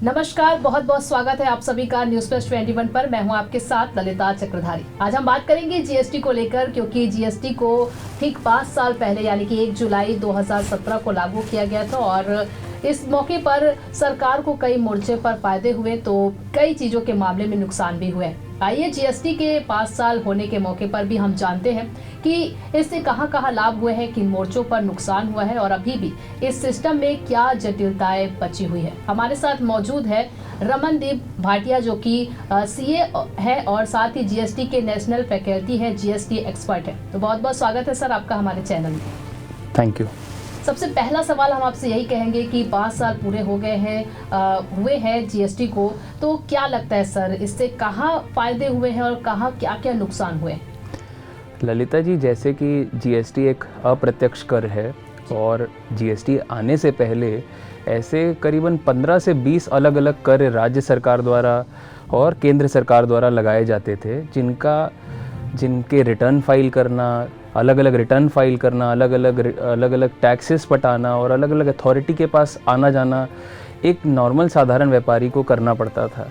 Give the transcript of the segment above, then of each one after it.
नमस्कार, बहुत बहुत स्वागत है आप सभी का न्यूज़ प्लस 21 पर। मैं हूं आपके साथ ललिता चक्रधारी। आज हम बात करेंगे जीएसटी को लेकर, क्योंकि जीएसटी को ठीक 5 साल पहले यानी कि 1 जुलाई 2017 को लागू किया गया था और इस मौके पर सरकार को कई मोर्चे पर फायदे हुए तो कई चीज़ों के मामले में नुकसान भी हुए। आइए जीएसटी के 5 साल होने के मौके पर भी हम जानते हैं कि इससे कहां कहां लाभ हुए हैं, किन मोर्चों पर नुकसान हुआ है और अभी भी इस सिस्टम में क्या जटिलताएं बची हुई है। हमारे साथ मौजूद है रमनदीप भाटिया, जो कि सीए है और साथ ही जीएसटी के नेशनल फैकल्टी है, जीएसटी एक्सपर्ट है। तो बहुत बहुत स्वागत है सर आपका हमारे चैनल में। Thank you. सबसे पहला सवाल हम आपसे यही कहेंगे कि 5 साल पूरे हो गए हैं हुए हैं जीएसटी को, तो क्या लगता है सर इससे कहाँ फायदे हुए हैं और कहाँ क्या क्या नुकसान हुए? ललिता जी, जैसे कि जीएसटी एक अप्रत्यक्ष कर है और जीएसटी आने से पहले ऐसे करीबन 15 से 20 अलग अलग कर राज्य सरकार द्वारा और केंद्र सरकार द्वारा लगाए जाते थे, जिनके रिटर्न फाइल करना, अलग अलग रिटर्न फाइल करना, अलग अलग टैक्सेस पटाना और अलग अलग अथॉरिटी के पास आना जाना एक नॉर्मल साधारण व्यापारी को करना पड़ता था।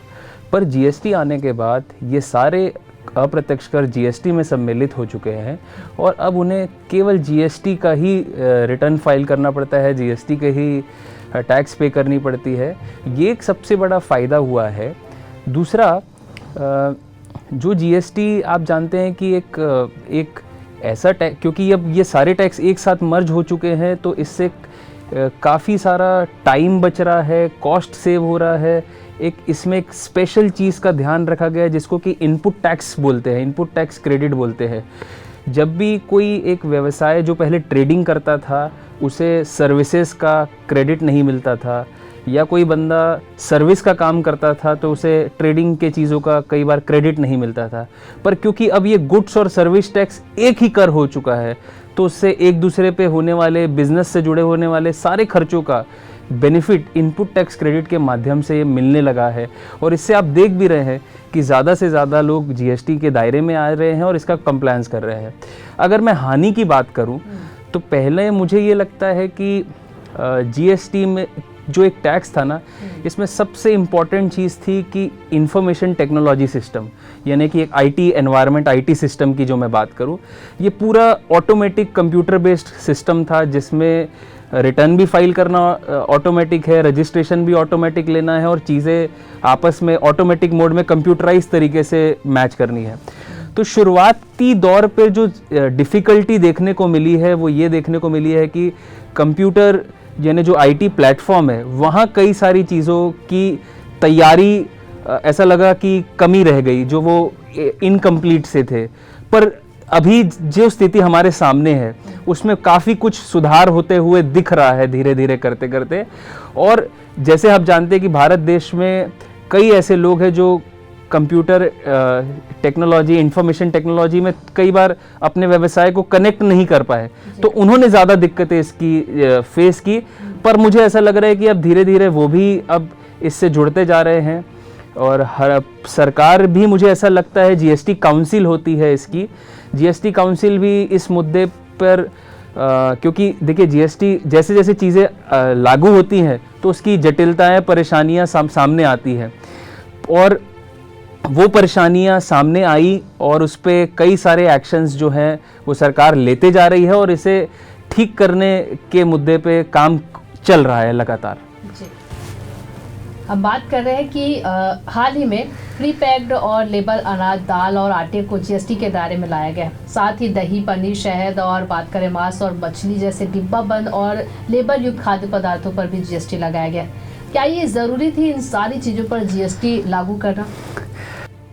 पर जीएसटी आने के बाद ये सारे अप्रत्यक्ष कर जीएसटी में सम्मिलित हो चुके हैं और अब उन्हें केवल जीएसटी का ही रिटर्न फाइल करना पड़ता है, जीएसटी के ही टैक्स पे करनी पड़ती है। ये एक सबसे बड़ा फ़ायदा हुआ है। दूसरा, जो जीएसटी आप जानते हैं कि एक ऐसा टैक्स, क्योंकि अब ये सारे टैक्स एक साथ मर्ज हो चुके हैं तो इससे काफ़ी सारा टाइम बच रहा है, कॉस्ट सेव हो रहा है। इसमें एक स्पेशल चीज़ का ध्यान रखा गया है जिसको कि इनपुट टैक्स बोलते हैं, इनपुट टैक्स क्रेडिट बोलते हैं। जब भी कोई एक व्यवसाय जो पहले ट्रेडिंग करता था उसे सर्विसेज का क्रेडिट नहीं मिलता था, या कोई बंदा सर्विस का काम करता था तो उसे ट्रेडिंग के चीज़ों का कई बार क्रेडिट नहीं मिलता था। पर क्योंकि अब ये गुड्स और सर्विस टैक्स एक ही कर हो चुका है तो उससे एक दूसरे पे होने वाले, बिजनेस से जुड़े होने वाले सारे खर्चों का बेनिफिट इनपुट टैक्स क्रेडिट के माध्यम से मिलने लगा है। और इससे आप देख भी रहे हैं कि ज़्यादा से ज़्यादा लोग जीएसटी के दायरे में आ रहे हैं और इसका कंप्लायंस कर रहे हैं। अगर मैं हानि की बात करूं तो पहले मुझे ये लगता है कि जीएसटी में जो एक टैक्स था ना, इसमें सबसे इम्पॉर्टेंट चीज़ थी कि इंफॉर्मेशन टेक्नोलॉजी सिस्टम, यानी कि एक आईटी एनवायरनमेंट, आईटी सिस्टम की जो मैं बात करूं, ये पूरा ऑटोमेटिक कंप्यूटर बेस्ड सिस्टम था जिसमें रिटर्न भी फाइल करना ऑटोमेटिक है, रजिस्ट्रेशन भी ऑटोमेटिक लेना है और चीज़ें आपस में ऑटोमेटिक मोड में कंप्यूटराइज तरीके से मैच करनी है। तो शुरुआती दौर पे जो डिफ़िकल्टी देखने को मिली है वो ये देखने को मिली है कि कंप्यूटर यानी जो आईटी प्लेटफॉर्म है वहाँ कई सारी चीज़ों की तैयारी ऐसा लगा कि कमी रह गई, जो वो इनकम्प्लीट से थे। पर अभी जो स्थिति हमारे सामने है उसमें काफ़ी कुछ सुधार होते हुए दिख रहा है धीरे धीरे करते करते। और जैसे आप जानते हैं कि भारत देश में कई ऐसे लोग हैं जो कंप्यूटर टेक्नोलॉजी, इंफॉर्मेशन टेक्नोलॉजी में कई बार अपने व्यवसाय को कनेक्ट नहीं कर पाए, तो उन्होंने ज़्यादा दिक्कतें इसकी फेस की। पर मुझे ऐसा लग रहा है कि अब धीरे धीरे वो भी अब इससे जुड़ते जा रहे हैं और हर सरकार भी, मुझे ऐसा लगता है, जीएसटी काउंसिल होती है इसकी, जीएसटी काउंसिल भी इस मुद्दे पर क्योंकि देखिए जीएसटी जैसे जैसे चीज़ें लागू होती हैं तो उसकी जटिलताएं, परेशानियां सामने आती हैं और वो परेशानियां सामने आई और उस पर कई सारे एक्शंस जो हैं वो सरकार लेते जा रही है और इसे ठीक करने के मुद्दे पे काम चल रहा है लगातार। जी, हम बात कर रहे हैं कि हाल ही में प्री पैक्ड और लेबल अनाज, दाल और आटे को जीएसटी के दायरे में लाया गया। साथ ही दही, पनीर, शहद और बात करें मांस और मछली जैसे डिब्बा बंद और लेबल युक्त खाद्य पदार्थों पर भी जीएसटी लगाया गया। क्या ये ज़रूरी थी इन सारी चीज़ों पर जीएसटी लागू करना?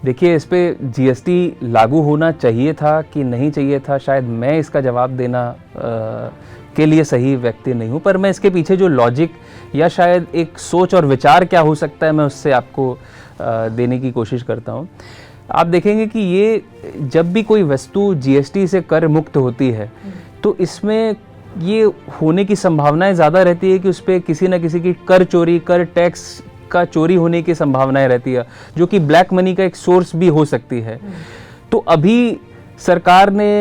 देखिए, इस पे जीएसटी लागू होना चाहिए था कि नहीं चाहिए था, शायद मैं इसका जवाब देना के लिए सही व्यक्ति नहीं हूँ। पर मैं इसके पीछे जो लॉजिक या शायद एक सोच और विचार क्या हो सकता है, मैं उससे आपको देने की कोशिश करता हूँ। आप देखेंगे कि ये जब भी कोई वस्तु जीएसटी से कर मुक्त होती है तो इसमें ये होने की संभावनाएं ज़्यादा रहती है कि उस पर किसी न किसी की कर चोरी, कर टैक्स का चोरी होने की संभावनाएं रहती है, जो कि ब्लैक मनी का एक सोर्स भी हो सकती है। तो अभी सरकार ने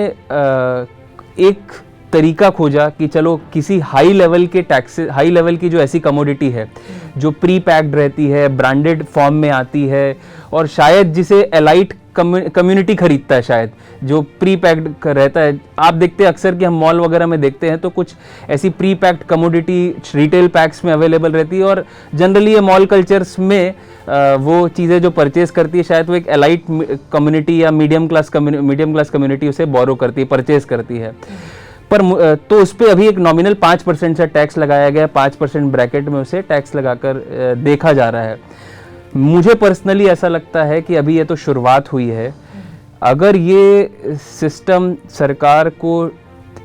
एक तरीका खोजा कि चलो किसी हाई लेवल के टैक्स, हाई लेवल की जो ऐसी कमोडिटी है जो प्री पैक्ड रहती है, ब्रांडेड फॉर्म में आती है, और शायद जिसे एलाइट कम्युनिटी खरीदता है, शायद जो प्री पैक्ड रहता है। आप देखते हैं अक्सर कि हम मॉल वगैरह में देखते हैं तो कुछ ऐसी pre packed commodity retail PACS में अवेलेबल रहती है, और जनरली ये मॉल कल्चर्स में वो चीज़ें जो परचेज करती है शायद वो एक एलाइट कम्युनिटी या मीडियम क्लास कम्युनिटी उसे बोरो करती है, परचेज करती है। पर तो उस पर अभी एक नॉमिनल 5% से टैक्स लगाया गया, 5% ब्रैकेट में उसे टैक्स लगाकर देखा जा रहा है। मुझे पर्सनली ऐसा लगता है कि अभी ये तो शुरुआत हुई है। अगर ये सिस्टम सरकार को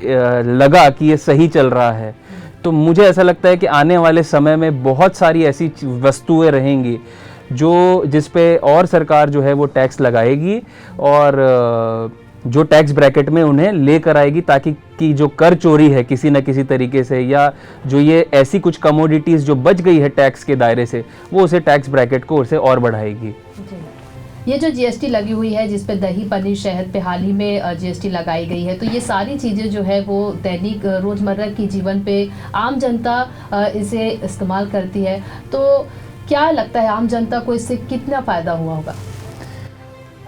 लगा कि ये सही चल रहा है, तो मुझे ऐसा लगता है कि आने वाले समय में बहुत सारी ऐसी वस्तुएं रहेंगी जिस पे और सरकार जो है वो टैक्स लगाएगी, और जो टैक्स ब्रैकेट में उन्हें लेकर आएगी, ताकि कि जो कर चोरी है किसी न किसी तरीके से, या जो ये ऐसी कुछ कमोडिटीज़ जो बच गई है टैक्स के दायरे से, वो उसे टैक्स ब्रैकेट को उसे और बढ़ाएगी। ये जो जीएसटी लगी हुई है, जिस पे दही, पनीर, शहद पे हाल ही में जीएसटी लगाई गई है, तो ये सारी चीज़ें जो है वो दैनिक रोज़मर्रा की जीवन पे आम जनता इसे इस्तेमाल करती है। तो क्या लगता है आम जनता को इससे कितना फ़ायदा हुआ होगा?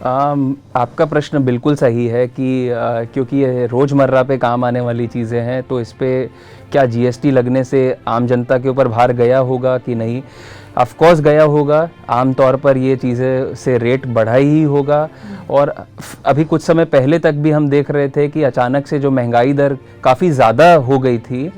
आपका प्रश्न बिल्कुल सही है कि क्योंकि ये रोज़मर्रा पे काम आने वाली चीज़ें हैं, तो इस पे क्या जीएसटी लगने से आम जनता के ऊपर भार गया होगा कि नहीं? ऑफ कोर्स गया होगा। आम तौर पर ये चीज़ें से रेट बढ़ा ही होगा, और अभी कुछ समय पहले तक भी हम देख रहे थे कि अचानक से जो महंगाई दर काफ़ी ज़्यादा हो गई थी,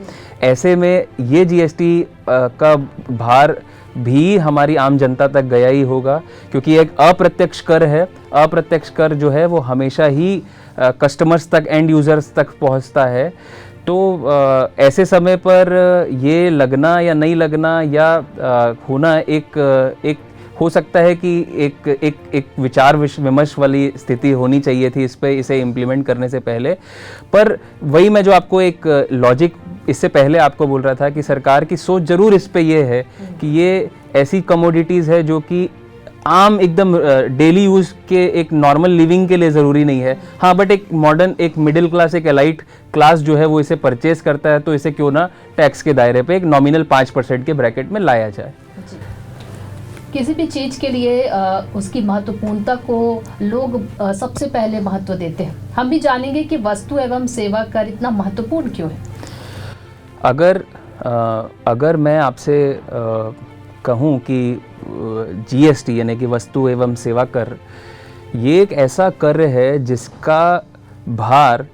ऐसे में ये जीएसटी का भार भी हमारी आम जनता तक गया ही होगा, क्योंकि एक अप्रत्यक्ष कर है। अप्रत्यक्ष कर जो है वो हमेशा ही कस्टमर्स तक, एंड यूज़र्स तक पहुंचता है। तो ऐसे समय पर ये लगना या नहीं लगना या होना एक हो सकता है कि एक विचार विमर्श वाली स्थिति होनी चाहिए थी इसे इम्प्लीमेंट करने से पहले। पर वही मैं जो आपको एक लॉजिक इससे पहले आपको बोल रहा था कि सरकार की सोच जरूर इस पे ये है कि ये ऐसी कमोडिटीज़ है जो कि आम एकदम डेली यूज़ के एक नॉर्मल लिविंग के लिए ज़रूरी नहीं है। हाँ, बट एक मॉडर्न, एक मिडिल क्लास, एक एलाइट क्लास जो है वो इसे परचेज करता है, तो इसे क्यों ना टैक्स के दायरे पे एक नॉमिनल 5% के ब्रैकेट में लाया जाए। किसी भी चीज़ के लिए उसकी महत्वपूर्णता को लोग सबसे पहले महत्व देते हैं। हम भी जानेंगे कि वस्तु एवं सेवा कर इतना महत्वपूर्ण क्यों है। अगर मैं आपसे कहूँ कि जीएसटी यानी कि वस्तु एवं सेवा कर, ये एक ऐसा कर है जिसका भार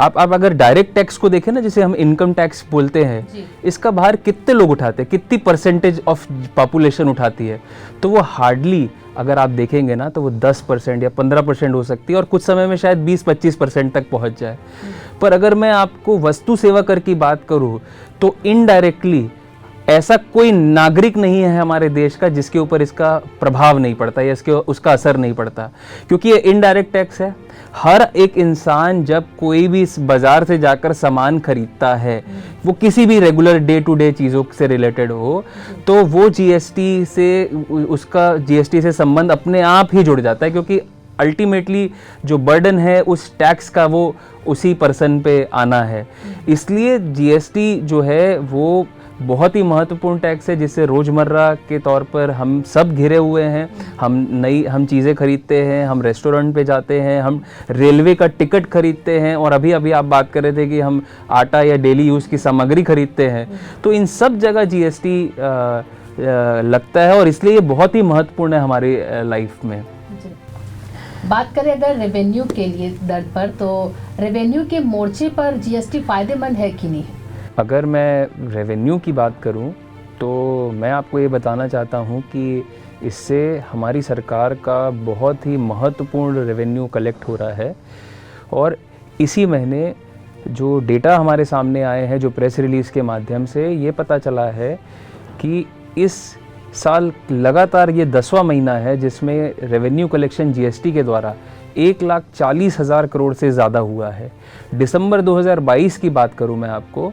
आप अगर डायरेक्ट टैक्स को देखें ना, जिसे हम इनकम टैक्स बोलते हैं, इसका भार कितने लोग उठाते हैं, कितनी परसेंटेज ऑफ पॉपुलेशन उठाती है, तो वो हार्डली, अगर आप देखेंगे ना, तो वो 10% या 15% हो सकती है, और कुछ समय में शायद 20-25% तक पहुंच जाए। पर अगर मैं आपको वस्तु सेवा कर की बात करूं, तो इनडायरेक्टली ऐसा कोई नागरिक नहीं है हमारे देश का जिसके ऊपर इसका प्रभाव नहीं पड़ता या उसका असर नहीं पड़ता, क्योंकि ये इनडायरेक्ट टैक्स है। हर एक इंसान जब कोई भी इस बाजार से जाकर सामान खरीदता है, वो किसी भी रेगुलर डे टू डे चीज़ों से रिलेटेड हो, तो वो जीएसटी से संबंध अपने आप ही जुड़ जाता है, क्योंकि अल्टीमेटली जो बर्डन है उस टैक्स का वो उसी पर्सन पे आना है। इसलिए जीएसटी जो है वो बहुत ही महत्वपूर्ण टैक्स है, जिससे रोज़मर्रा के तौर पर हम सब घिरे हुए हैं। हम चीज़ें खरीदते हैं, हम रेस्टोरेंट पे जाते हैं, हम रेलवे का टिकट खरीदते हैं, और अभी आप बात कर रहे थे कि हम आटा या डेली यूज़ की सामग्री खरीदते हैं। तो इन सब जगह जीएसटी लगता है, और इसलिए ये बहुत ही महत्वपूर्ण है हमारी लाइफ में। बात करें अगर रेवेन्यू के लिए दर पर, तो रेवेन्यू के मोर्चे पर जीएसटी फ़ायदेमंद है कि नहीं? अगर मैं रेवेन्यू की बात करूं, तो मैं आपको ये बताना चाहता हूं कि इससे हमारी सरकार का बहुत ही महत्वपूर्ण रेवेन्यू कलेक्ट हो रहा है। और इसी महीने जो डेटा हमारे सामने आए हैं, जो प्रेस रिलीज़ के माध्यम से ये पता चला है कि इस साल लगातार ये 10वां महीना है जिसमें रेवेन्यू कलेक्शन जीएसटी के द्वारा 1,40,000 करोड़ से ज़्यादा हुआ है। दिसंबर 2022 की बात करूं मैं आपको,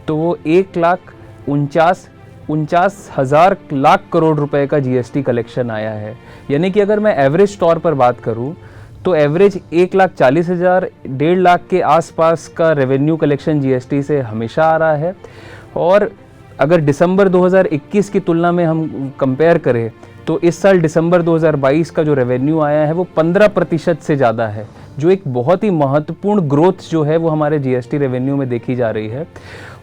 तो वो 1,49,000 लाख करोड़ रुपए का जीएसटी कलेक्शन आया है। यानी कि अगर मैं एवरेज तौर पर बात करूं, तो एवरेज 1,40,000 1.5 लाख के आसपास का रेवेन्यू कलेक्शन जीएसटी से हमेशा आ रहा है। और अगर दिसंबर 2021 की तुलना में हम कंपेयर करें तो इस साल दिसंबर 2022 का जो रेवेन्यू आया है वो 15% से ज़्यादा है, जो एक बहुत ही महत्वपूर्ण ग्रोथ जो है वो हमारे जीएसटी रेवेन्यू में देखी जा रही है।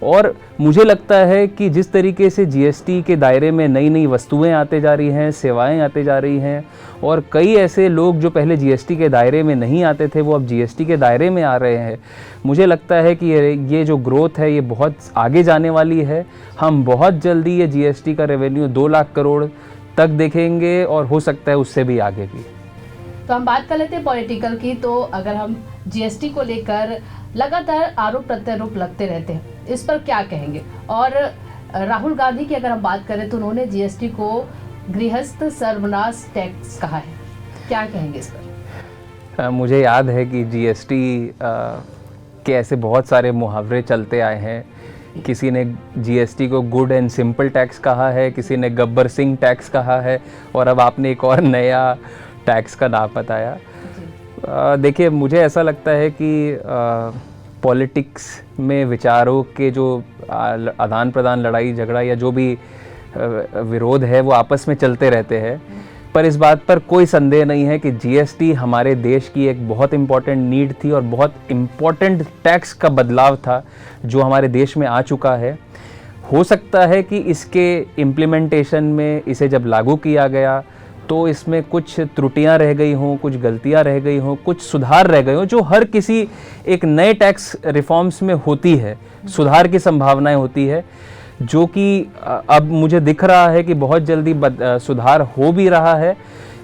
और मुझे लगता है कि जिस तरीके से जीएसटी के दायरे में नई नई वस्तुएं आते जा रही हैं, सेवाएं आते जा रही हैं, और कई ऐसे लोग जो पहले जीएसटी के दायरे में नहीं आते थे वो अब जीएसटी के दायरे में आ रहे हैं, मुझे लगता है कि ये जो ग्रोथ है ये बहुत आगे जाने वाली है। हम बहुत जल्दी ये जीएसटी का रेवेन्यू 2 लाख करोड़ तक देखेंगे और हो सकता है उससे भी आगे भी। तो हम बात कर लेते हैं पॉलिटिकल की। तो अगर हम जीएसटी को लेकर लगातार आरोप प्रत्यारोप लगते रहते हैं, इस पर क्या कहेंगे? और राहुल गांधी की अगर हम बात करें तो उन्होंने जीएसटी को गृहस्थ सर्वनाश टैक्स कहा है, क्या कहेंगे इस पर? मुझे याद है कि जीएसटी के ऐसे बहुत सारे मुहावरे चलते आए हैं। किसी ने जीएसटी को गुड एंड सिंपल टैक्स कहा है, किसी ने गब्बर सिंह टैक्स कहा है, और अब आपने एक और नया टैक्स का नाम बताया। देखिए, मुझे ऐसा लगता है कि पॉलिटिक्स में विचारों के जो आदान प्रदान, लड़ाई झगड़ा या जो भी विरोध है वो आपस में चलते रहते हैं, पर इस बात पर कोई संदेह नहीं है कि जीएसटी हमारे देश की एक बहुत इम्पॉर्टेंट नीड थी और बहुत इम्पॉर्टेंट टैक्स का बदलाव था जो हमारे देश में आ चुका है। हो सकता है कि इसके इम्प्लीमेंटेशन में, इसे जब लागू किया गया तो इसमें कुछ त्रुटियां रह गई हों, कुछ गलतियां रह गई हों, कुछ सुधार रह गए हों, जो हर किसी एक नए टैक्स रिफॉर्म्स में होती है, सुधार की संभावनाएं होती है, जो कि अब मुझे दिख रहा है कि बहुत जल्दी सुधार हो भी रहा है।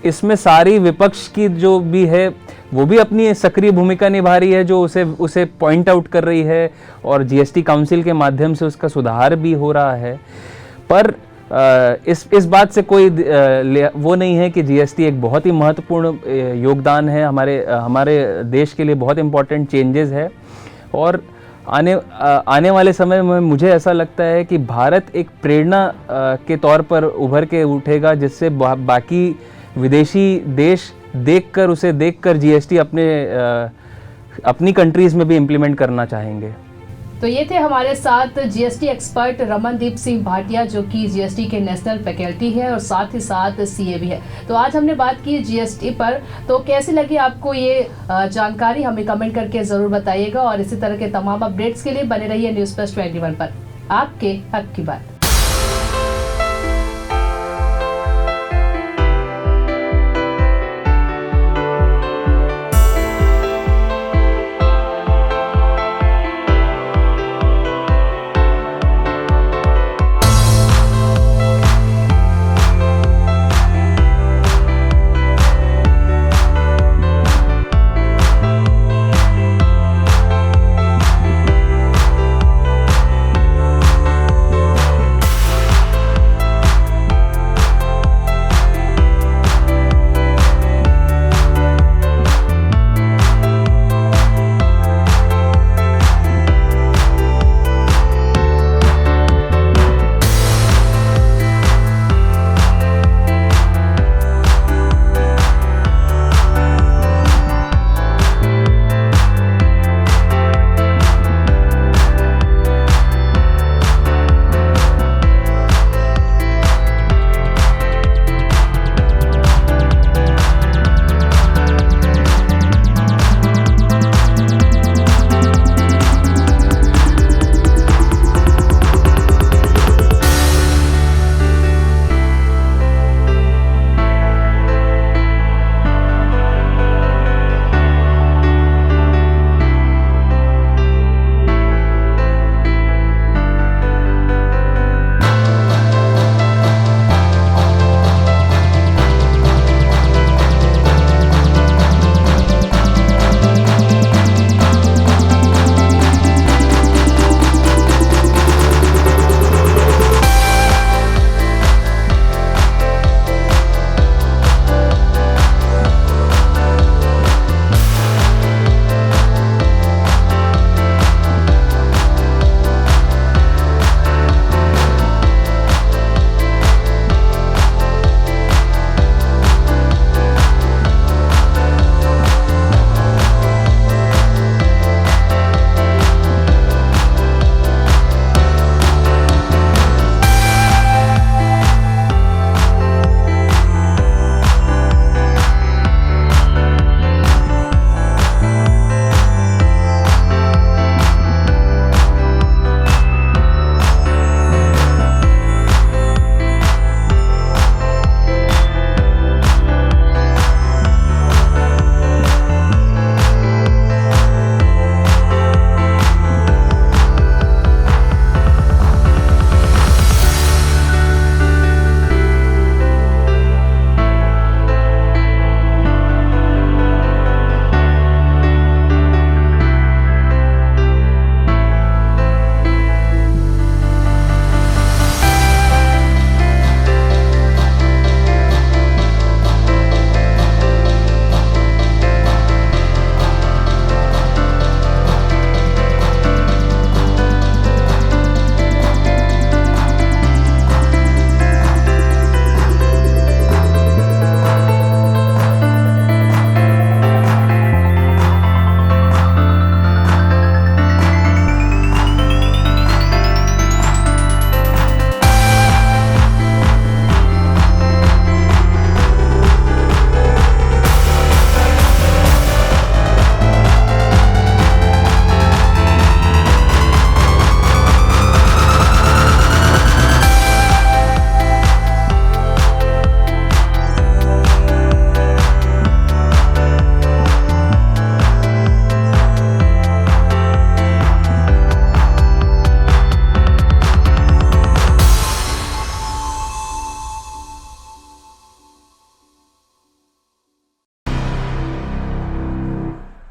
इसमें सारी विपक्ष की जो भी है वो भी अपनी सक्रिय भूमिका निभा रही है, जो उसे पॉइंट आउट कर रही है, और जीएसटी काउंसिल के माध्यम से उसका सुधार भी हो रहा है। पर इस बात से कोई वो नहीं है कि जीएसटी एक बहुत ही महत्वपूर्ण योगदान है, हमारे देश के लिए बहुत इम्पोर्टेंट चेंजेस है। और आने वाले समय में मुझे ऐसा लगता है कि भारत एक प्रेरणा के तौर पर उभर के उठेगा, जिससे बाकी विदेशी देश उसे देखकर जीएसटी अपनी कंट्रीज़ में भी इम्प्लीमेंट करना चाहेंगे। तो ये थे हमारे साथ जीएसटी एक्सपर्ट रमनदीप सिंह भाटिया, जो कि जीएसटी के नेशनल फैकल्टी है और साथ ही साथ सीए भी है। तो आज हमने बात की जीएसटी पर। तो कैसी लगी आपको ये जानकारी, हमें कमेंट करके ज़रूर बताइएगा, और इसी तरह के तमाम अपडेट्स के लिए बने रहिए न्यूज़ प्लस 21 पर। आपके हक की बात।